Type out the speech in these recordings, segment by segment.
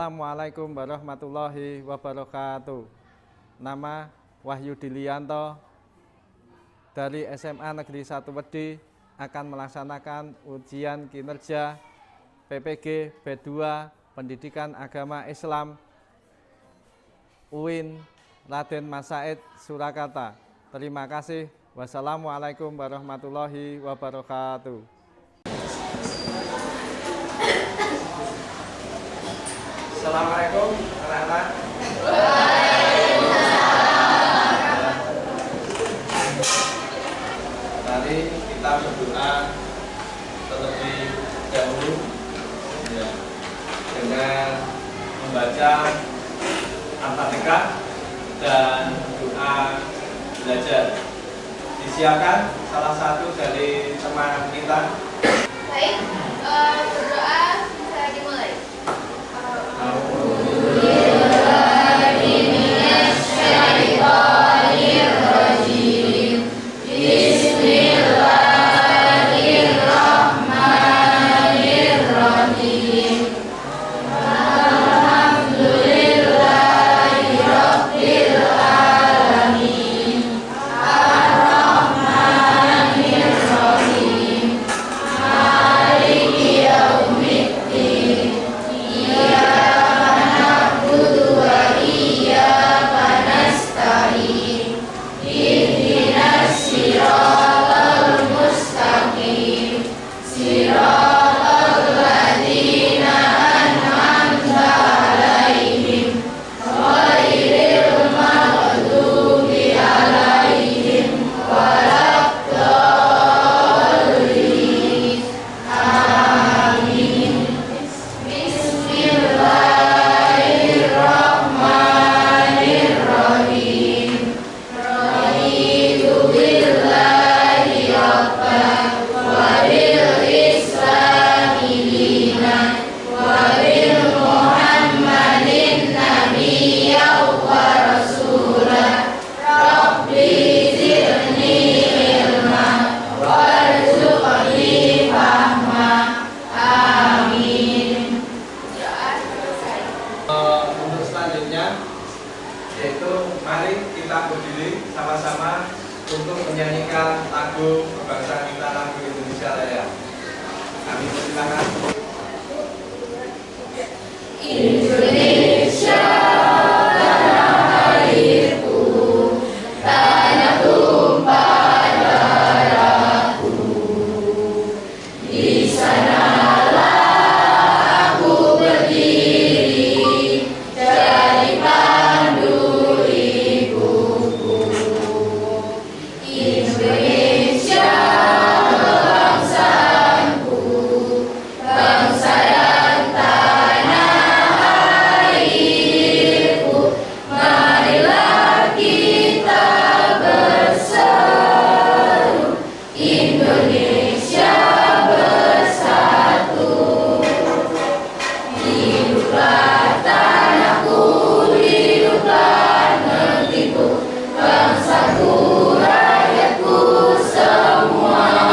Assalamualaikum warahmatullahi wabarakatuh. Nama Wahyu Dilianto dari SMA Negeri 1 Wedi akan melaksanakan ujian kinerja PPG B2 Pendidikan Agama Islam UIN Raden Mas Said Surakarta. Terima kasih. Wassalamualaikum warahmatullahi wabarakatuh. Assalamualaikum anak-anak. Tadi kita berdoa terlebih dahulu ya, dengan membaca Al-Fatihah dan doa belajar. Disiapkan salah satu dari teman kita. Baik, berdoa bisa dimulai. Yaitu mari kita berdiri sama-sama untuk menyanyikan lagu kebangsaan kita, lagu Indonesia Raya. Kami persilakan. Indonesia tanah airku, tanah tumpah darahku. Di sanalah aku berdiri, jadi pandu ibuku. Indonesia bangsaku, bangsa dan tanah airku. Marilah kita berseru, Indonesia bersatu. Hiduplah tanahku, hiduplah negeriku, bangsaku, rakyatku semuanya.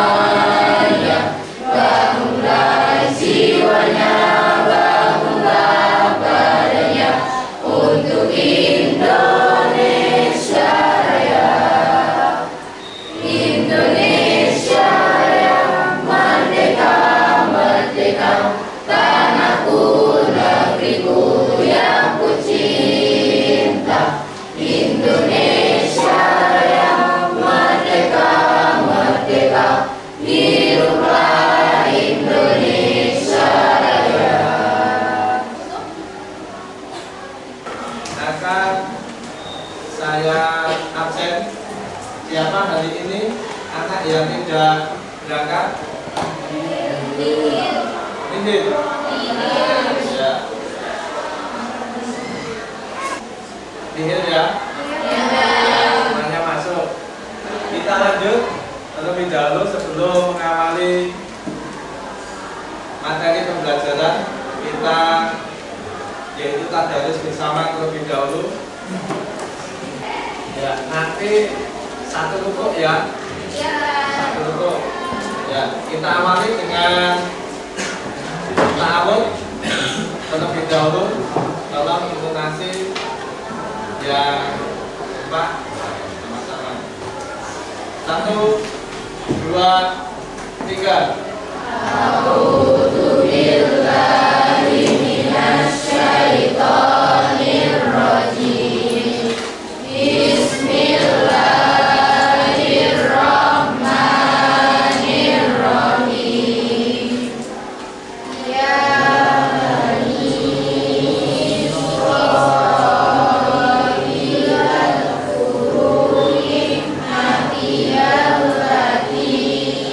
Bangunlah jiwanya, bangunlah badannya untuk Indonesia Raya. Indonesia Raya, merdeka, merdeka, tanahku, negeriku yang ku cinta. Indonesia Raya, merdeka, merdeka, hiduplah Indonesia Raya. Akan saya absen. Siapa hari ini anak yang tidak berangkat? Ini. Ya. Nihil ya. Semuanya masuk. Kita lanjut terlebih dahulu sebelum mengawali materi pembelajaran kita, yaitu tadarus bersama terlebih dahulu. Ya, nanti satu rukuk ya. Satu rukuk. Ya, kita awali dengan ta'awudz. terlebih dahulu tolong intonasi yang Pak sama-sama. 1, 2, 3. A'udzu billahi minasyaitonir rajim. Bismillahirrahmanirrahim. Ya bani Israil adhkuru ni'mati allati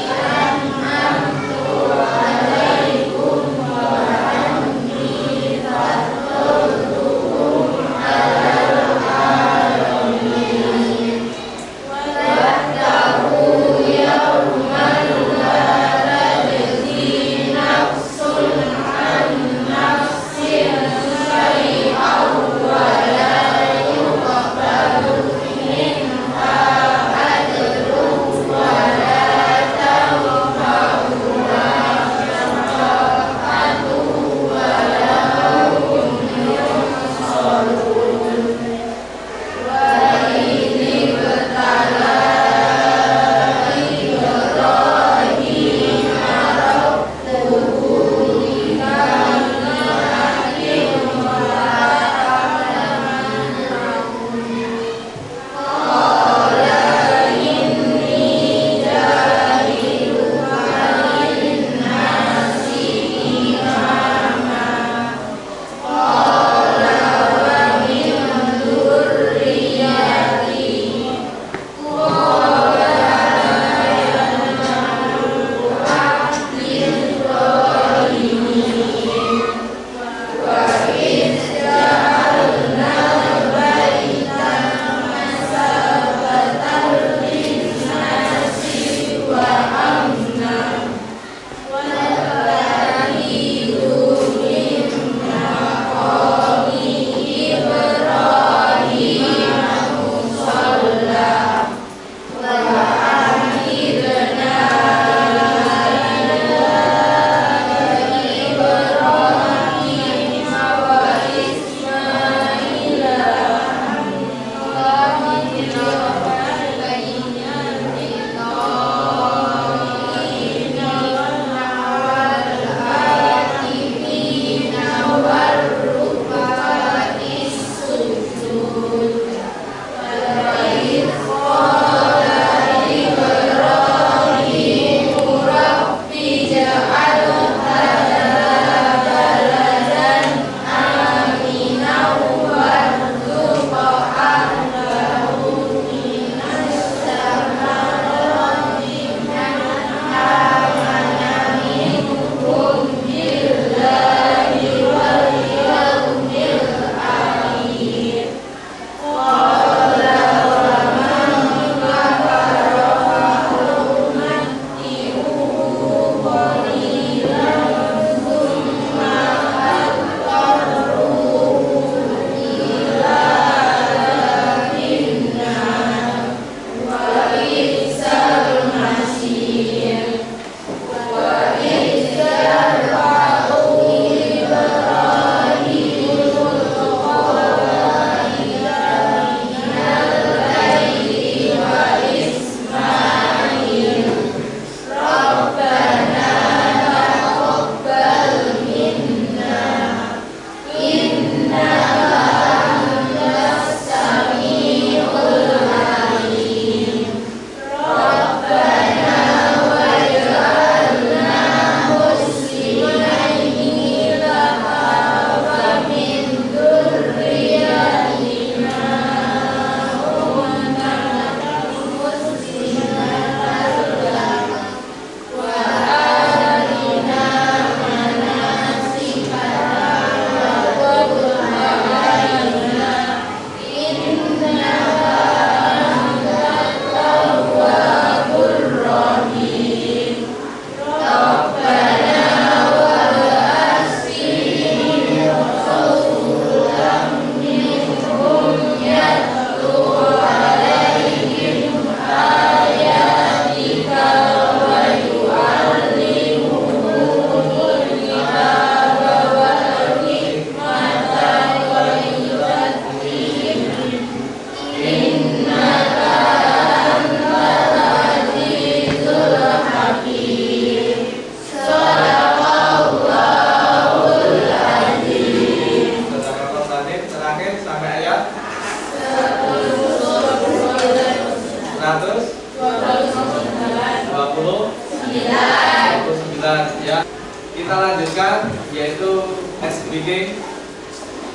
an'amtu 'alaikum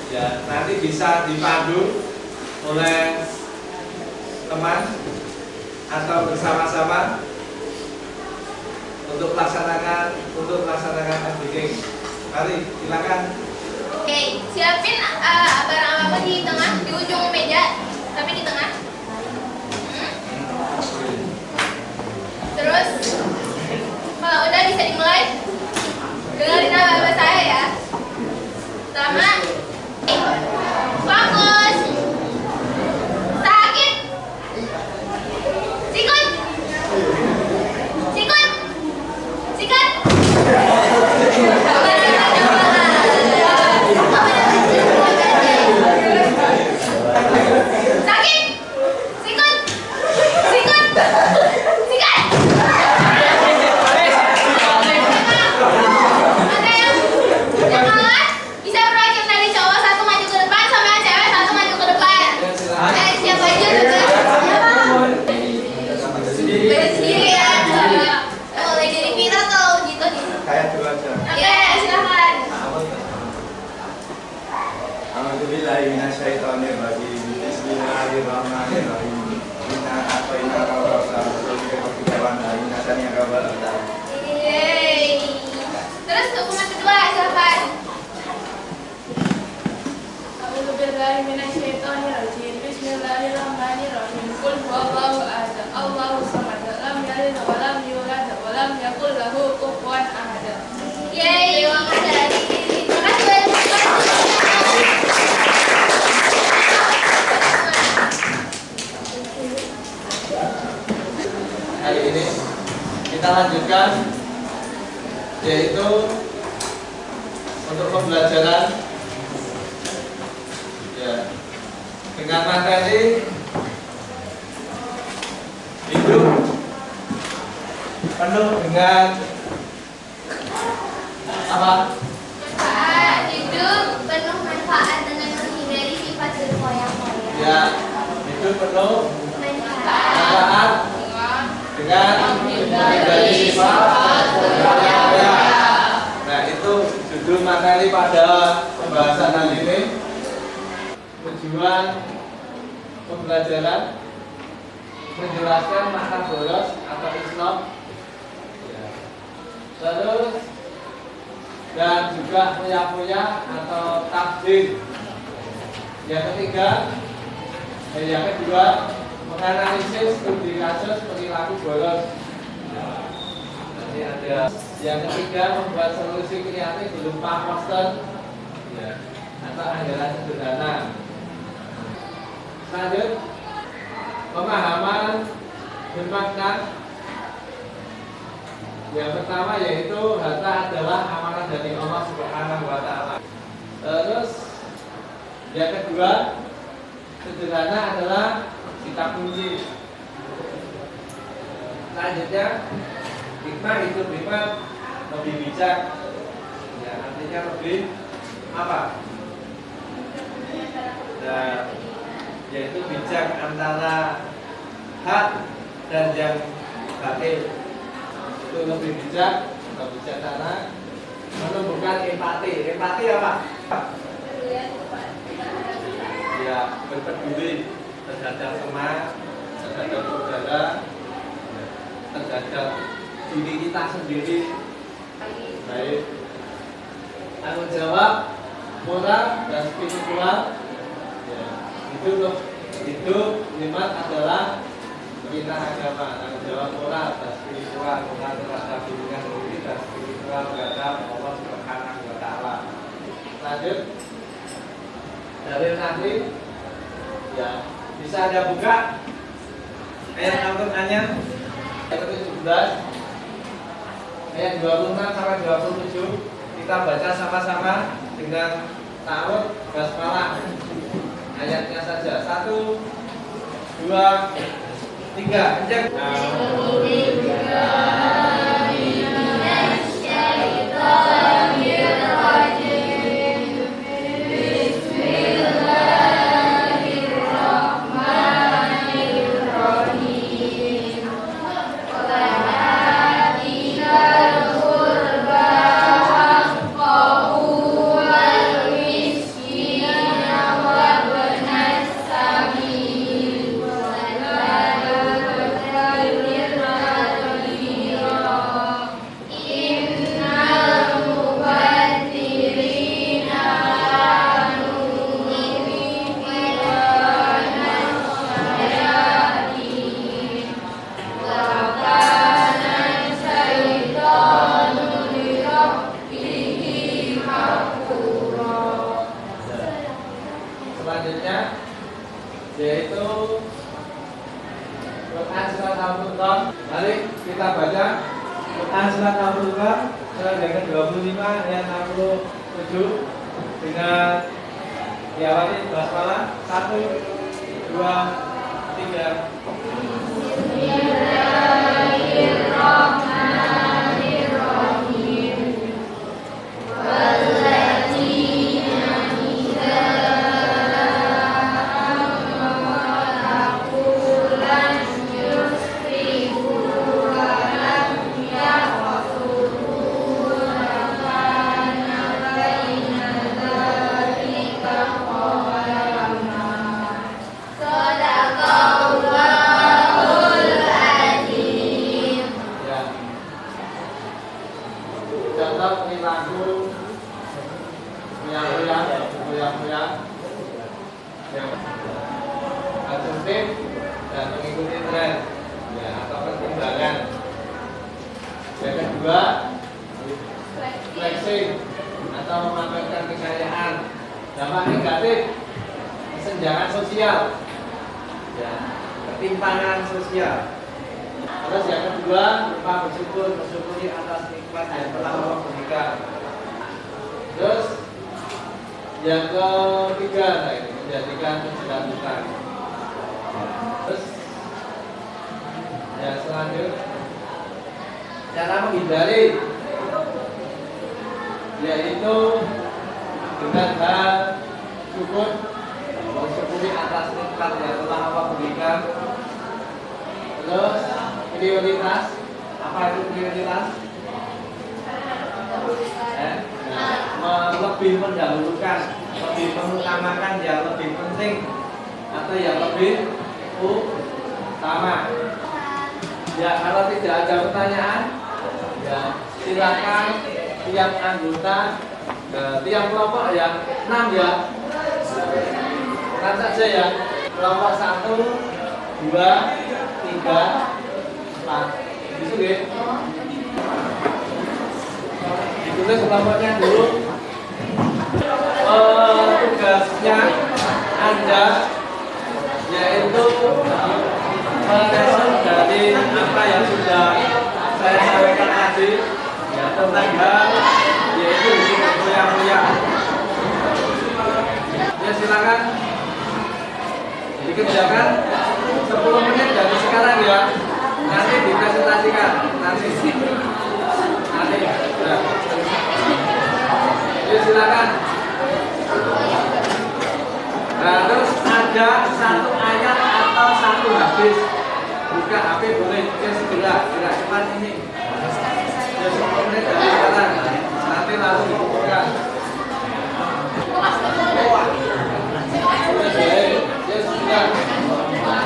Ya, nanti bisa dipandu oleh teman atau bersama-sama untuk melaksanakan FBK. Mari silakan. Oke, siapin barang apa di tengah, di ujung meja, tapi di tengah. Terus, kalau udah bisa dimulai. Dengerin apa saya ya. Pertama, fokus. Sakit. Sikut. Sikut. Sikat. Sakit. Sikut. Sikut. Sikat. Ada yang kalah bisa proyek dari cowok satu maju ke depan sama yang cewek satu maju ke depan. Siapa aja gitu? Berdiri ya. Mulai dari Vira atau gitu nih? Kayak dulu aja. Oke, silakan. Alhamdulillah minasyaitonirrajim. Bismillahirrahmanirrahim. Inna a'tainaka al-kautsar fasalli li rabbika wanhar. Yeay. Terus hukuman kedua silakan. A'udzubillahi minasyaitonirrajim. Bismillahirrahmanirrahim. Qul huwallahu ahad. Allahus samad. Lam yalid wa lam yulad wa lam yakul lahu kufuwan ahad. Yeay, terima kasih. Terima kasih. Hari ini kita lanjutkan, yaitu untuk pembelajaran ya, dengan materi hidup penuh dengan apa? Manfaat hidup penuh manfaat dengan menghindari sifat berkoyak-koyak. Ya, hidup penuh Manfaat manfaat dengan menghindari sifat berkoyak-koyak. Nah, itu judul materi pada pembahasan kali ini. Tujuan pembelajaran menjelaskan makna bolos atau isnop, ya. Terus dan juga puya-puya atau takdir. Yang ketiga, yang kedua, menganalisis studi kasus perilaku bolos. Nanti ada yang ketiga, membuat solusi kreatif berupa poster, ya, atau anggaran sederhana. Lanjut, pemahaman bermakna. Yang pertama yaitu harta adalah amanah dari Allah Subhanahu wa Ta'ala. Terus yang kedua, sederhana adalah kitab kunci. Selanjutnya, hikmah itu lebih bijak. Ya, artinya lebih apa? Nah, yaitu bijak antara hak dan yang batil. Itu lebih bijak atau bijaksana, menumbuhkan empati. Empati apa? Ya, berpeduli terhadap teman, terhadap saudara, terhadap diri kita sendiri. Baik. Tanggung jawab moral dan spiritual. Ya, itu nikmat adalah perintah agama. Tanggung jawab moral dan spiritual, moral terhadap dirinya sendiri dan spiritual terhadap Allah Subhanahu wa Ta'ala. Lanjut dari nanti, ya, bisa ada buka ayat Al-Qur'annya ayat 17 ayat 26 sampai 27. Kita baca sama-sama dengan ta'awudz basmalah. Ayatnya saja. 1, 2, 3. Kencang. Miskin selanjutnya yaitu Quran surat Al-Furqan. Mari kita baca Quran surat Al-Furqan surat yang ke-25 ayat 67 dengan diawali basmalah 1, 2, 3. Contoh perilaku goyang-goyang yang konsumtif dan mengikuti tren ya, atau perkembangan. Yang kedua, flexing atau memamerkan kekayaan. Dampak negatif, kesenjangan sosial ya, ketimpangan sosial. Terus yang kedua, lupa bersyukuri atas nikmat yang telah Allah berikan. Terus yang ketiga, nah ini menjadikan keberlanjutan. Terus yang selanjutnya, cara menghindari yaitu dengan hal syukur, bersyukuri atas nikmat yang telah Allah berikan. Terus prioritas, apa itu prioritas? Lebih mendahulukan, lebih mengutamakan yang lebih penting atau yang lebih utama. Ya, kalau tidak ada pertanyaan, ya silakan tiap anggota, tiap kelompok ya 6 ya, 6 saja ya. Kelompok 1, 2, 3, 4. Gitu ya. Ditulis kelompoknya dulu. Tugasnya Anda yaitu merespon dari apa yang sudah saya sampaikan tadi ya, tentang hal yaitu goyang-goyang. Ya silakan dikerjakan 10 menit dari sekarang ya. Nanti dipresentasikan nanti ya. Ya silakan. Nah, terus ada satu ayat atau satu hadis. Buka HP boleh, ya segera cepat ini. Ya 10 menit dari sekarang. Nanti langsung dibuka. Ya sudah.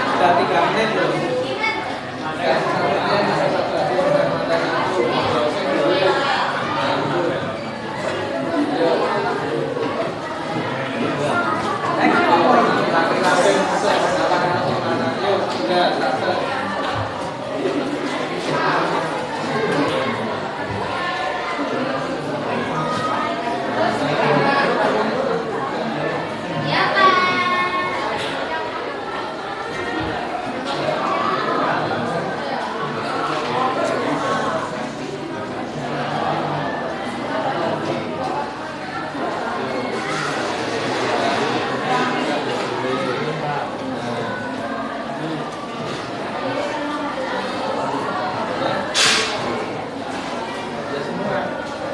Sudah 3 menit loh. Ya, satu ayat atau satu hadis dengan materi itu.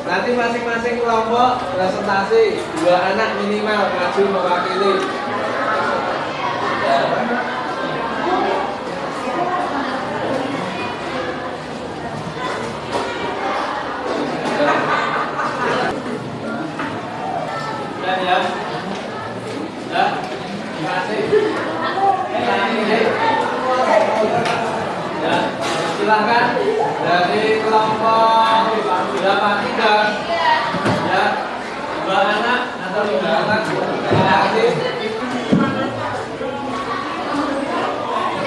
Nanti masing-masing kelompok presentasi 2 anak minimal maju mewakili. Dan ya, terima kasih. Ya, silakan dari kelompok 83 ya, 2 anak atau 3 anak. Terima kasih.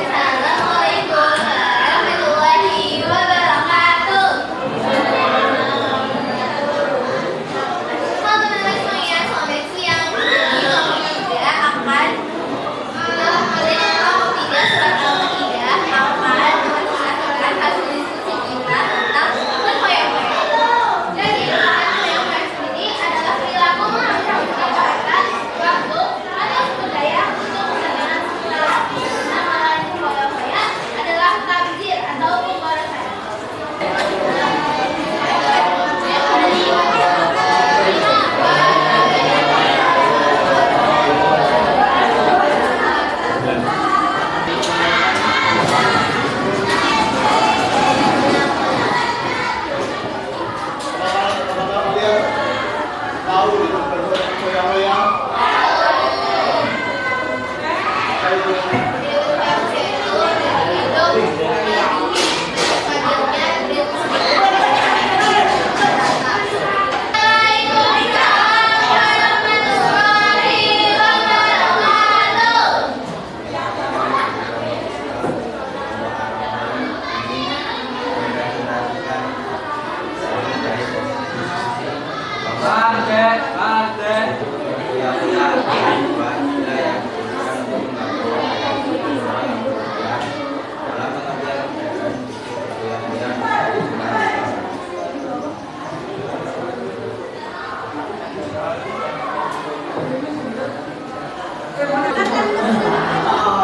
Assalamualaikum warahmatullahi wabarakatuh. Teman-teman semuanya, selamat siang. Ini kelompok 3 akan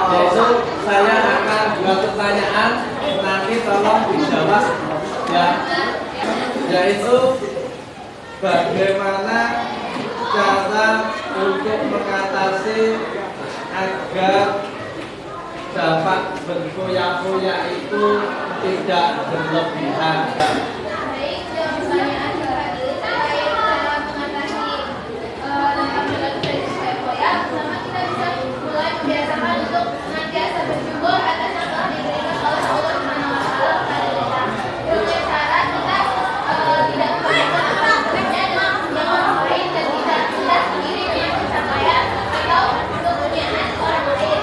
Yaitu saya akan buat pertanyaan, nanti tolong dijawab ya. Yaitu bagaimana cara untuk mengatasi agar dampak berfoya-foya itu tidak berlebihan. Baik, pertanyaan terkait cara mengatasi dampak negatif dari foya. Pertama, kita bisa mulai membiasakan untuk senantiasa bersyukur atas apa yang diberikan oleh Allah Subhanahu wa Ta'ala kepada kita. Dengan cara kita tidak membandingkan bekerja dengan orang lain dan tidak mudah sendiri dengan pencapaian atau kemuliaan orang lain.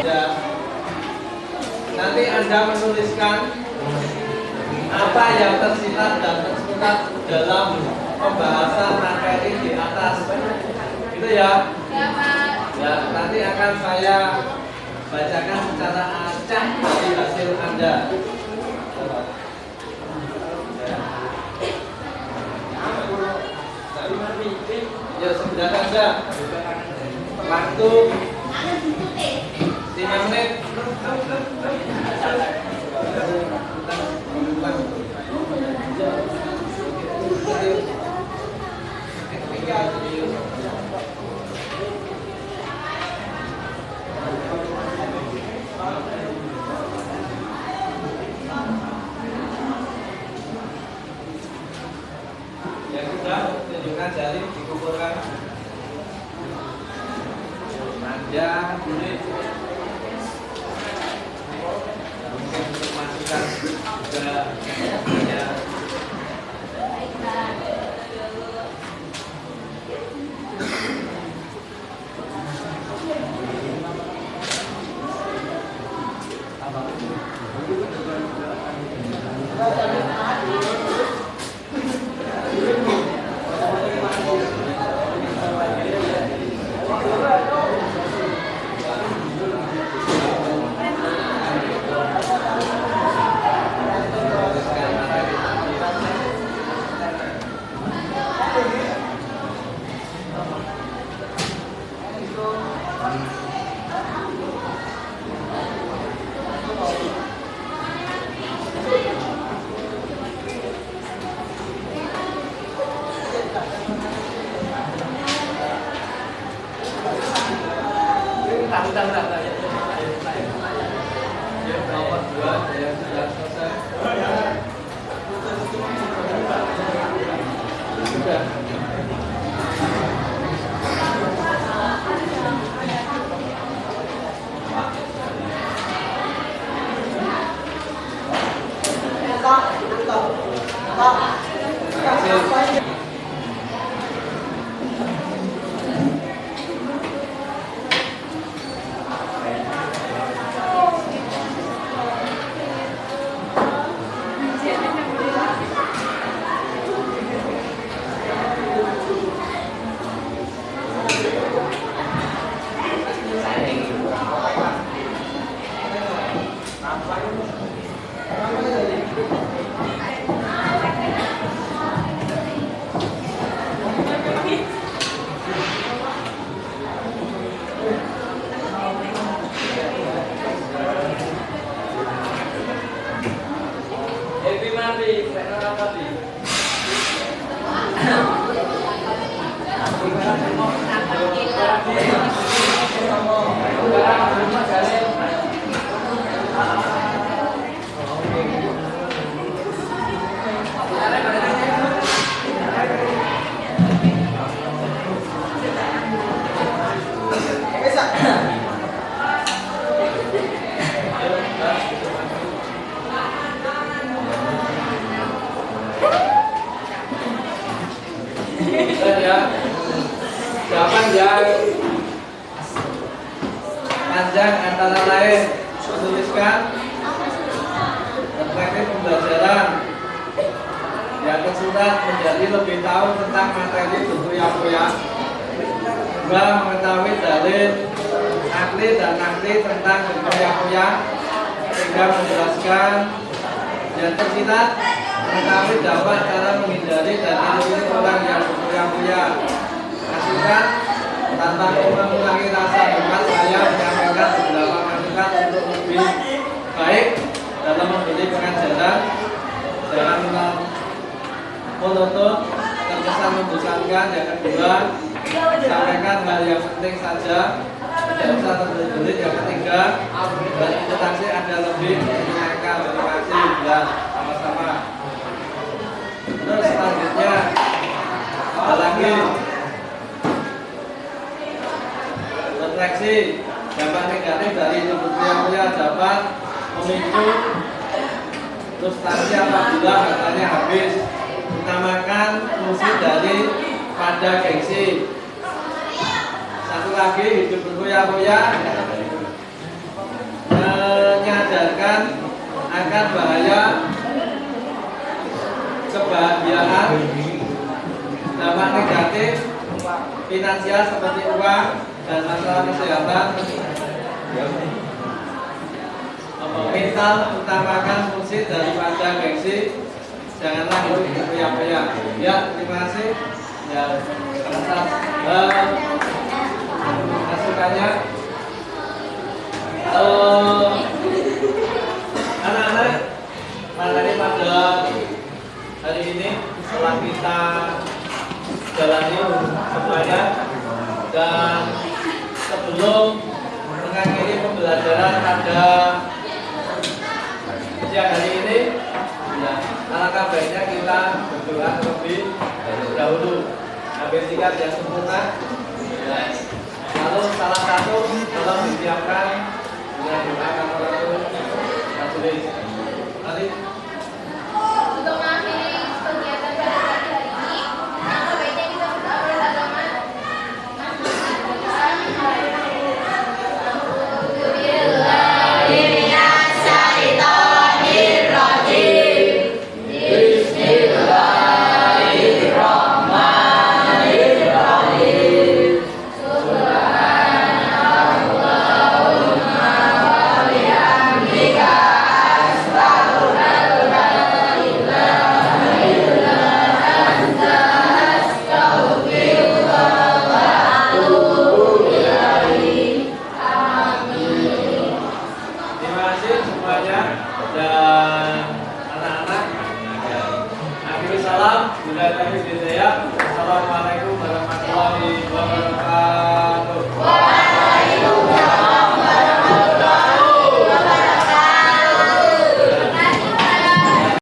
Ya. Nanti Anda menuliskan apa yang tersirat dan tersurat dalam pembahasan materi di atas. Gitu ya. Ya, Pak. Ya, nanti akan saya bacakan secara acak dari hasil Anda. Ya, sudah saja. Waktu 5 menit. Ya sudah, tunjukkan jari dikumpulkan. Panjang, kulit. Mungkin untuk masukkan juga ya. Nomor 2 ya sudah selesai. Sudah. Hasil. Jawaban yang panjang antara lain tuliskan perspektif pembelajaran yang tersurat menjadi lebih tahu tentang materi berfoya-foya, juga mengetahui dalil akli dan nakli tentang berfoya-foya sehingga menjelaskan yang tersirat mengetahui dampak cara menghindari dan melindungi orang yang berfoya-foya. Masukkan tanpa mengurangi rasa hormat saya menyampaikan beberapa masukan untuk lebih baik dalam memberi pengajaran. Jangan monoton, terkesan membosankan. Yang kedua, sampaikan hal yang penting saja, tidak usah terbelit-belit. Yang ketiga, berinteraksi ada lebih menyenangkan. Terima kasih. Ya, sama-sama. Terus selanjutnya ada lagi refleksi. Dampak negatif dari ilmu-ilmu dapat memicu frustasi apabila hartanya habis. Utamakan fungsi dari pada gengsi. Satu lagi, hidup berfoya-foya menyadarkan akan bahaya kebahagiaan. Dampak negatif finansial seperti uang dan masalah kesehatan. Mental, utamakan fungsi daripada gengsi. Janganlah hidup berfoya-foya. Ya, terima kasih. Ya, atas masukannya. Anak-anak, materi pada hari ini setelah kita jalani semuanya, dan sebelum mengakhiri pembelajaran pada siang hari ini, ya, alangkah baiknya kita berdoa terlebih dahulu. Habis tiga yang sempurna, ya. Lalu salah satu tolong disiapkan dengan doa kafaratul majelis. Mari. Untuk mengakhiri kegiatan pada pagi hari ini, alangkah baiknya kita berdoa bersama. Assalamualaikum warahmatullahi wabarakatuh.